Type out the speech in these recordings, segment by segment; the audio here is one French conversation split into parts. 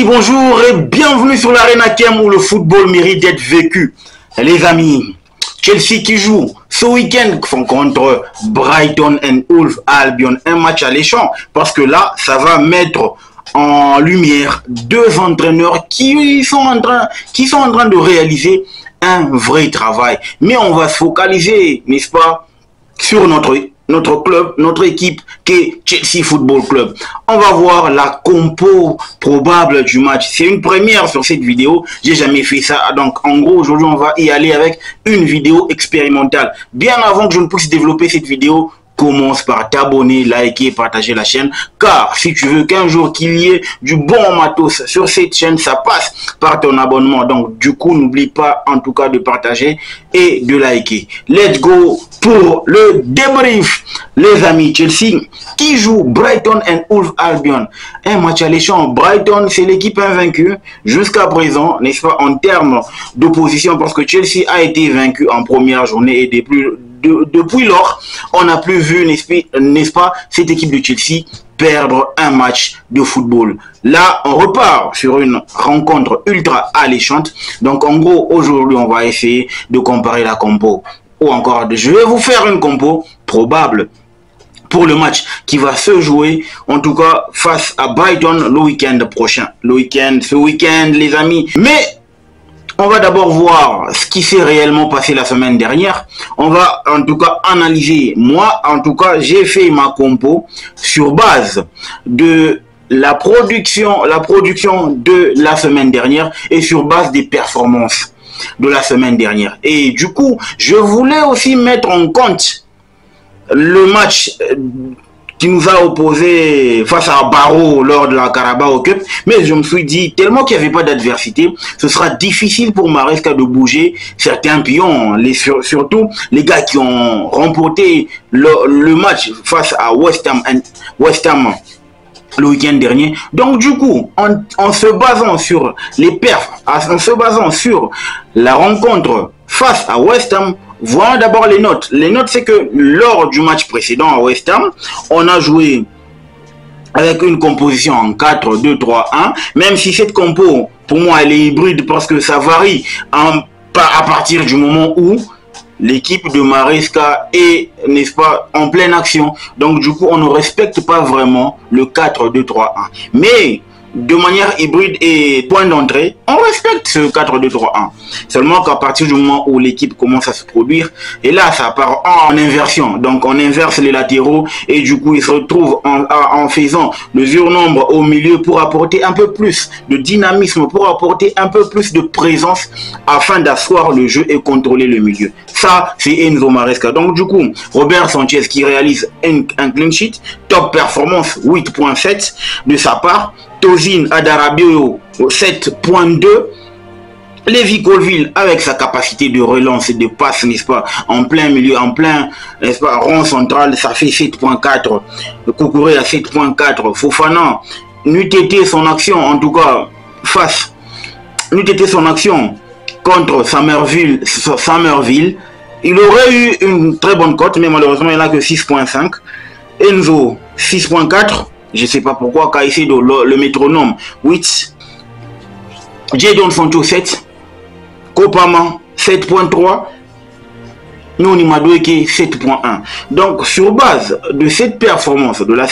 Bonjour et bienvenue sur l'Arena Kem où le football mérite d'être vécu. Les amis, Chelsea qui joue ce week-end contre Brighton and Hove Albion, un match alléchant parce que là, ça va mettre en lumière deux entraîneurs qui sont en train de réaliser un vrai travail. Mais on va se focaliser, n'est-ce pas, sur notre club, notre équipe qui est Chelsea Football Club. On va voir la compo probable du match. C'est une première sur cette vidéo. J'ai jamais fait ça. Donc, en gros, aujourd'hui, on va y aller avec une vidéo expérimentale. Bien avant que je ne puisse développer cette vidéo, commence par t'abonner, liker, partager la chaîne. Car si tu veux qu'un jour qu'il y ait du bon matos sur cette chaîne, ça passe par ton abonnement. Donc, du coup, n'oublie pas en tout cas de partager et de liker. Let's go pour le débrief. Les amis, Chelsea qui joue Brighton and Hove Albion. Un match alléchant. Brighton, c'est l'équipe invaincue jusqu'à présent, n'est-ce pas, en termes d'opposition, parce que Chelsea a été vaincu en première journée et depuis lors, on n'a plus vu, n'est-ce pas, cette équipe de Chelsea perdre un match de football. Là, on repart sur une rencontre ultra alléchante. Donc, en gros, aujourd'hui, on va essayer de comparer la compo. Ou encore, je vais vous faire une compo probable pour le match qui va se jouer, en tout cas, face à Brighton le week-end prochain. Ce week-end, les amis. Mais on va d'abord voir ce qui s'est réellement passé la semaine dernière. On va en tout cas analyser. Moi, en tout cas, j'ai fait ma compo sur base de la production de la semaine dernière et sur base des performances de la semaine dernière. Et du coup, je voulais aussi mettre en compte le match qui nous a opposé face à Barrow lors de la Carabao Cup, mais je me suis dit, tellement qu'il n'y avait pas d'adversité, ce sera difficile pour Maresca de bouger certains pions, surtout les gars qui ont remporté le match face à West Ham le week-end dernier. Donc du coup, en se basant sur les perfs, en se basant sur la rencontre face à West Ham, voyons d'abord les notes. Les notes, c'est que lors du match précédent à West Ham, on a joué avec une composition en 4-2-3-1, même si cette compo, pour moi, elle est hybride parce que ça varie à partir du moment où l'équipe de Maresca est, n'est-ce pas, en pleine action. Donc, du coup, on ne respecte pas vraiment le 4-2-3-1. Mais de manière hybride et point d'entrée, on respecte ce 4-2-3-1. Seulement qu'à partir du moment où l'équipe commence à se produire, et là, ça part en inversion. Donc, on inverse les latéraux et du coup, ils se retrouvent en faisant le surnombre au milieu pour apporter un peu plus de dynamisme, pour apporter un peu plus de présence afin d'asseoir le jeu et contrôler le milieu. Ça, c'est Enzo Maresca. Donc, du coup, Robert Sanchez qui réalise un clean sheet, top performance 8.7 de sa part. Tosin Adarabioyo 7.2. Lévi Colville avec sa capacité de relance et de passe, n'est-ce pas, en plein milieu, en plein, n'est-ce pas, rond central, ça fait 7.4. Koukouré à 7.4. Fofana, n'eût été son action, en tout cas, n'eût été son action contre Summerville, il aurait eu une très bonne cote, mais malheureusement, il n'a que 6.5. Enzo, 6.4. Je ne sais pas pourquoi, Caicedo, le métronome, 8. Jadon Sancho, 7. Kopama, 7.3. Noni Madueke, 7.1. Donc, sur base de cette performance de la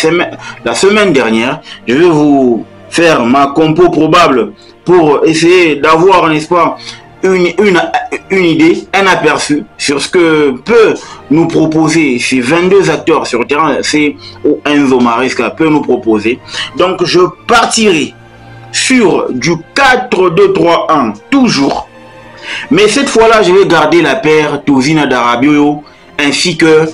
semaine dernière, je vais vous faire ma compo probable pour essayer d'avoir, n'est-ce pas, une idée, un aperçu sur ce que peut nous proposer ces 22 acteurs sur le terrain, c'est Enzo Maresca peut nous proposer. Donc je partirai sur du 4-2-3-1 toujours, mais cette fois-là je vais garder la paire Tosin Adarabioyo ainsi que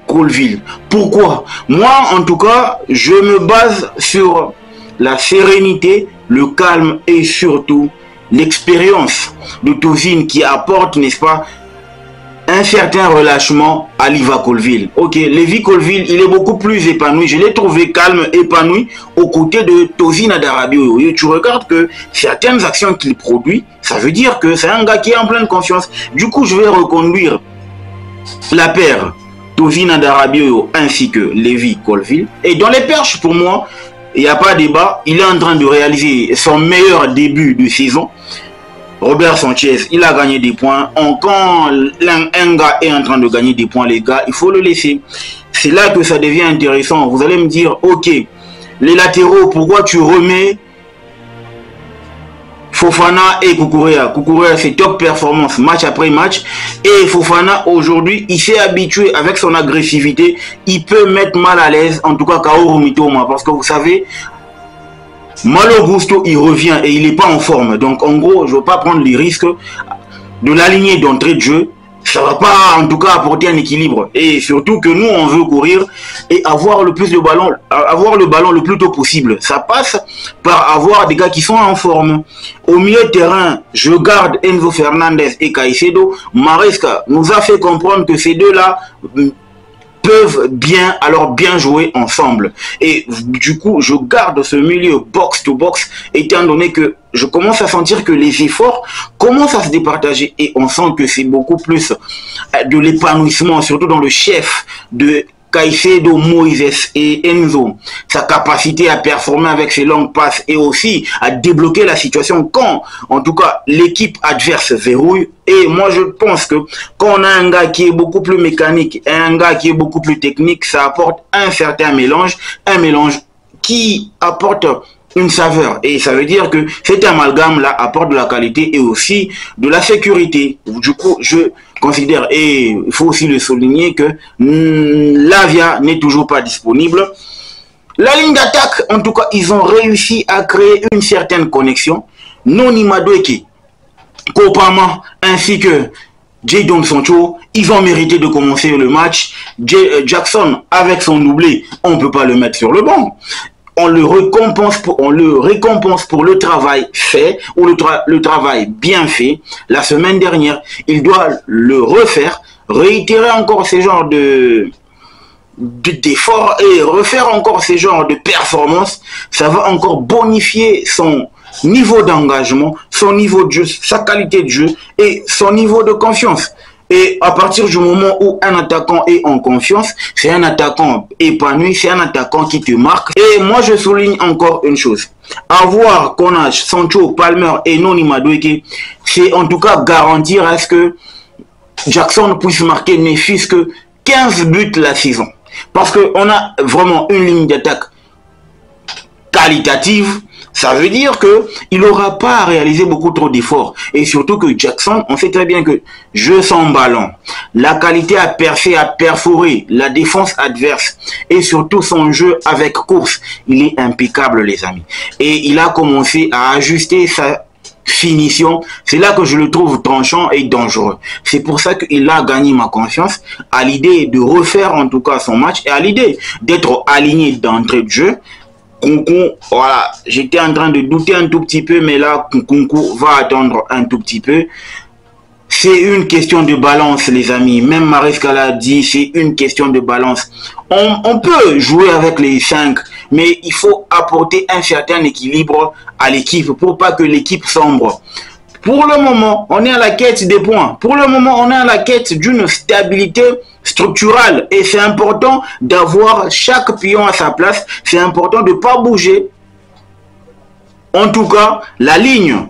Colville. Pourquoi? Moi en tout cas, je me base sur la sérénité, le calme et surtout l'expérience de Tosin qui apporte, n'est-ce pas, un certain relâchement à Liva Colville. Ok, Lévi Colville, il est beaucoup plus épanoui. Je l'ai trouvé calme, épanoui aux côtés de Tosin Adarabioyo. Et tu regardes que certaines actions qu'il produit, ça veut dire que c'est un gars qui est en pleine confiance. Du coup, je vais reconduire la paire Tosin Adarabioyo ainsi que Lévi Colville. Et dans les perches, pour moi, il n'y a pas de débat. Il est en train de réaliser son meilleur début de saison. Robert Sanchez, il a gagné des points. Quand un gars est en train de gagner des points, les gars, il faut le laisser. C'est là que ça devient intéressant. Vous allez me dire, ok, les latéraux, pourquoi tu remets Fofana et Kukurea? Kukurea, c'est top performance match après match. Et Fofana, aujourd'hui, il s'est habitué avec son agressivité. Il peut mettre mal à l'aise, en tout cas, Kaoru Mitoma. Parce que vous savez, Malo Gusto, il revient et il n'est pas en forme. Donc, en gros, je ne veux pas prendre les risques de l'aligner d'entrée de jeu. Ça ne va pas, en tout cas, apporter un équilibre. Et surtout que nous, on veut courir et avoir le plus de ballon, avoir le ballon le plus tôt possible. Ça passe par avoir des gars qui sont en forme. Au milieu de terrain, je garde Enzo Fernandez et Caicedo. Maresca nous a fait comprendre que ces deux-là peuvent bien jouer ensemble. Et du coup, je garde ce milieu box to box, étant donné que je commence à sentir que les efforts commencent à se départager et on sent que c'est beaucoup plus de l'épanouissement, surtout dans le chef de Caicedo, Moïse et Enzo. Sa capacité à performer avec ses longues passes et aussi à débloquer la situation quand, en tout cas, l'équipe adverse verrouille. Et moi, je pense que quand on a un gars qui est beaucoup plus mécanique et un gars qui est beaucoup plus technique, ça apporte un certain mélange, qui apporte une saveur. Et ça veut dire que cet amalgame-là apporte de la qualité et aussi de la sécurité. Du coup, je considère, et il faut aussi le souligner, que Lavia n'est toujours pas disponible. La ligne d'attaque, en tout cas, ils ont réussi à créer une certaine connexion. Noni Madueke, Kopama, ainsi que Jadon Sancho, ils ont mérité de commencer le match. Jackson, avec son doublé, on ne peut pas le mettre sur le banc. On le récompense pour le travail fait ou le travail bien fait. La semaine dernière, il doit le refaire, réitérer encore ces genres d'efforts et refaire encore ces genres de performances. Ça va encore bonifier son niveau d'engagement, son niveau de jeu, sa qualité de jeu et son niveau de confiance. Et à partir du moment où un attaquant est en confiance, c'est un attaquant épanoui, c'est un attaquant qui te marque. Et moi, je souligne encore une chose. Avoir Konache, Sancho, Palmer et Noni Madueke, c'est en tout cas garantir à ce que Jackson puisse marquer ne fût-ce que 15 buts la saison. Parce qu'on a vraiment une ligne d'attaque qualitative. Ça veut dire qu'il n'aura pas à réaliser beaucoup trop d'efforts. Et surtout que Jackson, on sait très bien que jeu sans ballon, la qualité à percer, à perforer, la défense adverse et surtout son jeu avec course, il est impeccable les amis. Et il a commencé à ajuster sa finition. C'est là que je le trouve tranchant et dangereux. C'est pour ça qu'il a gagné ma confiance à l'idée de refaire en tout cas son match et à l'idée d'être aligné d'entrée de jeu. Nkunku, voilà, j'étais en train de douter un tout petit peu, mais là, Nkunku va attendre un tout petit peu. C'est une question de balance, les amis. Même Maresca l'a dit, c'est une question de balance. On peut jouer avec les 5, mais il faut apporter un certain équilibre à l'équipe pour pas que l'équipe sombre. Pour le moment, on est à la quête des points. Pour le moment, on est à la quête d'une stabilité structurelle. Et c'est important d'avoir chaque pion à sa place. C'est important de ne pas bouger. En tout cas, la ligne.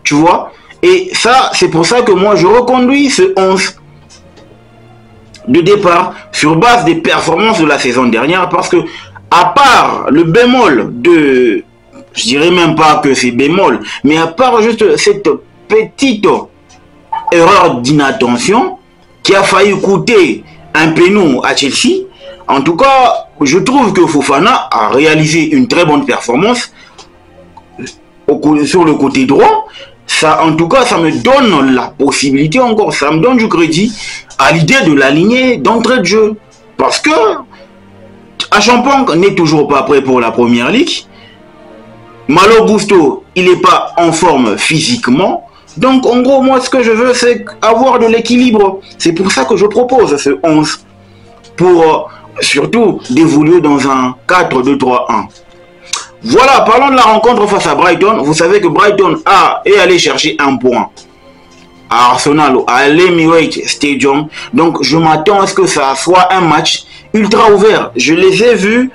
Tu vois? Et ça, c'est pour ça que moi, je reconduis ce 11 de départ sur base des performances de la saison dernière. Parce que, à part le bémol de... Je dirais même pas que c'est bémol, mais à part juste cette petite erreur d'inattention qui a failli coûter un péno à Chelsea, en tout cas, je trouve que Fofana a réalisé une très bonne performance sur le côté droit. Ça, en tout cas, ça me donne la possibilité encore, ça me donne du crédit à l'idée de l'aligner d'entrée de jeu. Parce que Achampong n'est toujours pas prêt pour la première ligue. Malo Gusto, il n'est pas en forme physiquement. Donc, en gros, moi, ce que je veux, c'est avoir de l'équilibre. C'est pour ça que je propose ce 11. Pour surtout d'évoluer dans un 4-2-3-1. Voilà, parlons de la rencontre face à Brighton. Vous savez que Brighton est allé chercher un point à Arsenal, à l'Emirates Stadium. Donc, je m'attends à ce que ça soit un match ultra ouvert. Je les ai vus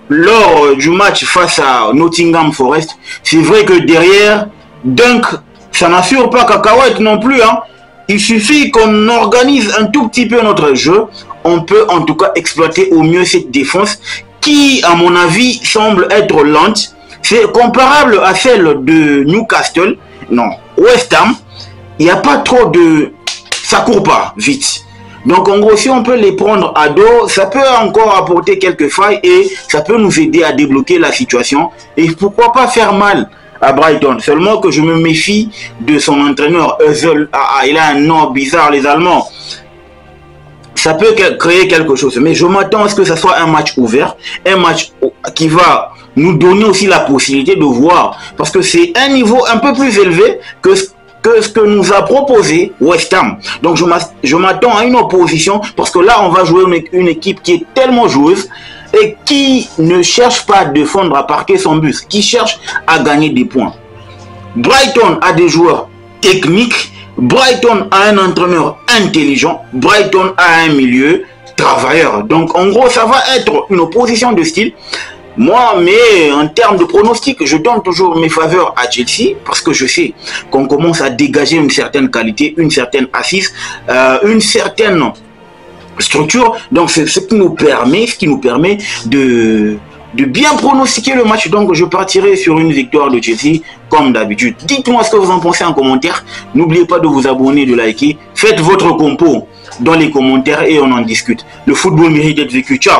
lors du match face à Nottingham Forest, c'est vrai que derrière, Dunk, ça n'assure pas cacahuète non plus. Hein. Il suffit qu'on organise un tout petit peu notre jeu. On peut en tout cas exploiter au mieux cette défense qui, à mon avis, semble être lente. C'est comparable à celle de Newcastle. Non, West Ham, il n'y a pas trop de... Ça court pas vite. Donc en gros, si on peut les prendre à dos, ça peut encore apporter quelques failles et ça peut nous aider à débloquer la situation. Et pourquoi pas faire mal à Brighton. Seulement que je me méfie de son entraîneur Özil. Il a un nom bizarre, les Allemands. Ça peut créer quelque chose. Mais je m'attends à ce que ça soit un match ouvert. Un match qui va nous donner aussi la possibilité de voir. Parce que c'est un niveau un peu plus élevé que ce que nous a proposé West Ham. Donc je m'attends à une opposition parce que là on va jouer une équipe qui est tellement joueuse et qui ne cherche pas à défendre, à parquer son bus, qui cherche à gagner des points. Brighton a des joueurs techniques, Brighton a un entraîneur intelligent, Brighton a un milieu travailleur. Donc en gros ça va être une opposition de style. Moi, mais en termes de pronostic, je donne toujours mes faveurs à Chelsea parce que je sais qu'on commence à dégager une certaine qualité, une certaine assise, une certaine structure. Donc, c'est ce qui nous permet de bien pronostiquer le match. Donc, je partirai sur une victoire de Chelsea comme d'habitude. Dites-moi ce que vous en pensez en commentaire. N'oubliez pas de vous abonner, de liker. Faites votre compo dans les commentaires et on en discute. Le football mérite d'être vécu. Ciao!